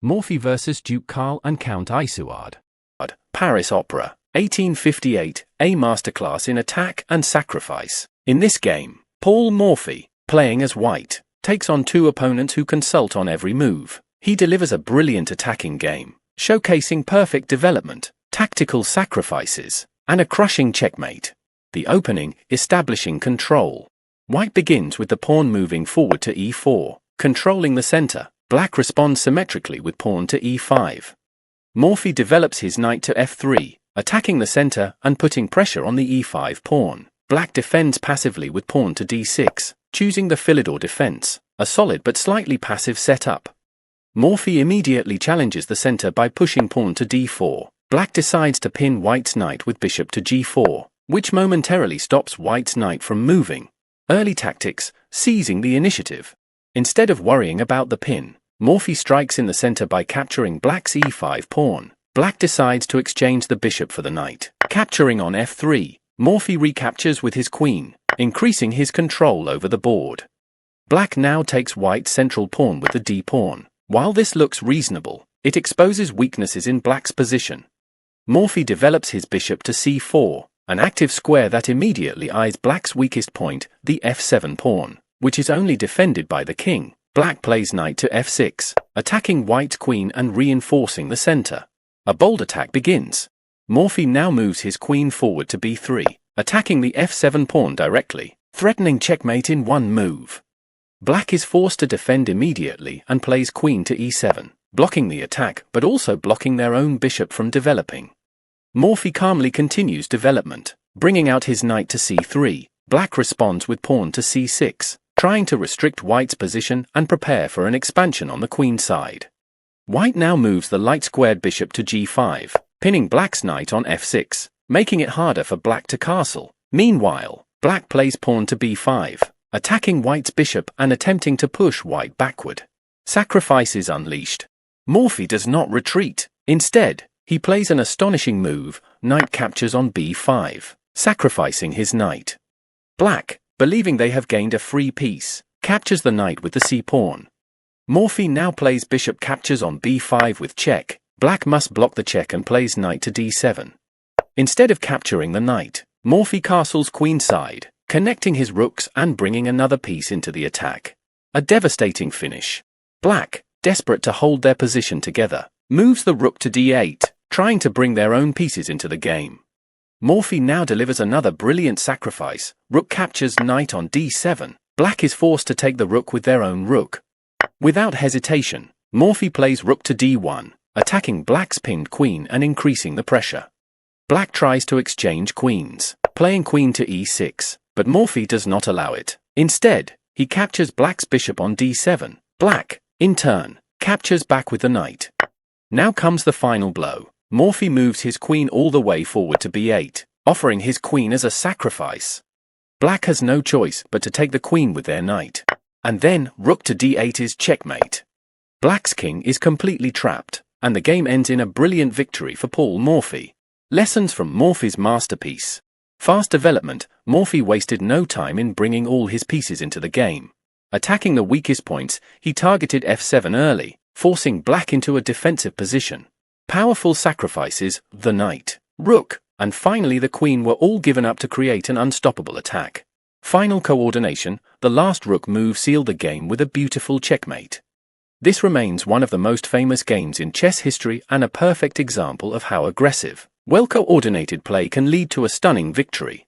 Morphy vs Duke Karl Count Isouard. Paris Opera, 1858, a masterclass in attack and sacrifice. In this game, Paul Morphy, playing as white, takes on two opponents who consult on every move. He delivers a brilliant attacking game, showcasing perfect development, tactical sacrifices, and a crushing checkmate. The opening, establishing control. White begins with the pawn moving forward to e4, controlling the center. Black responds symmetrically with pawn to e5. Morphy develops his knight to f3, attacking the center and putting pressure on the e5 pawn. Black defends passively with pawn to d6, choosing the Philidor defense, a solid but slightly passive setup. Morphy immediately challenges the center by pushing pawn to d4. Black decides to pin White's knight with bishop to g4, which momentarily stops White's knight from moving. Early tactics, seizing the initiative. Instead of worrying about the pin, Morphy strikes in the center by capturing Black's e5 pawn. Black decides to exchange the bishop for the knight. Capturing on f3, Morphy recaptures with his queen, increasing his control over the board. Black now takes White's central pawn with the d-pawn. While this looks reasonable, it exposes weaknesses in Black's position. Morphy develops his bishop to c4, an active square that immediately eyes Black's weakest point, the f7 pawn, which is only defended by the king. Black plays knight to f6, attacking White's queen and reinforcing the center. A bold attack begins. Morphy now moves his queen forward to b3, attacking the f7 pawn directly, threatening checkmate in one move. Black is forced to defend immediately and plays queen to e7, blocking the attack but also blocking their own bishop from developing. Morphy calmly continues development, bringing out his knight to c3. Black responds with pawn to c6, trying to restrict White's position and prepare for an expansion on the queen side. White now moves the light-squared bishop to g5, pinning Black's knight on f6, making it harder for Black to castle. Meanwhile, Black plays pawn to b5, attacking White's bishop and attempting to push White backward. Sacrifice is unleashed. Morphy does not retreat. Instead, he plays an astonishing move, knight captures on b5, sacrificing his knight. Black, believing they have gained a free piece, captures the knight with the c-pawn. Morphy now plays bishop captures on b5 with check. Black must block the check and plays knight to d7. Instead of capturing the knight, Morphy castles queenside, connecting his rooks and bringing another piece into the attack. A devastating finish. Black, desperate to hold their position together, moves the rook to d8, trying to bring their own pieces into the game. Morphy now delivers another brilliant sacrifice. Rook captures knight on d7. Black is forced to take the rook with their own rook. Without hesitation, Morphy plays rook to d1, attacking Black's pinned queen and increasing the pressure. Black tries to exchange queens, playing queen to e6, but Morphy does not allow it. Instead, he captures Black's bishop on d7. Black, in turn, captures back with the knight. Now comes the final blow. Morphy moves his queen all the way forward to b8, offering his queen as a sacrifice. Black has no choice but to take the queen with their knight. And then, rook to d8 is checkmate. Black's king is completely trapped, and the game ends in a brilliant victory for Paul Morphy. Lessons from Morphy's masterpiece. Fast development. Morphy wasted no time in bringing all his pieces into the game. Attacking the weakest points, he targeted f7 early, forcing Black into a defensive position. Powerful sacrifices, the knight, rook, and finally the queen were all given up to create an unstoppable attack. Final coordination, the last rook move sealed the game with a beautiful checkmate. This remains one of the most famous games in chess history and a perfect example of how aggressive, well-coordinated play can lead to a stunning victory.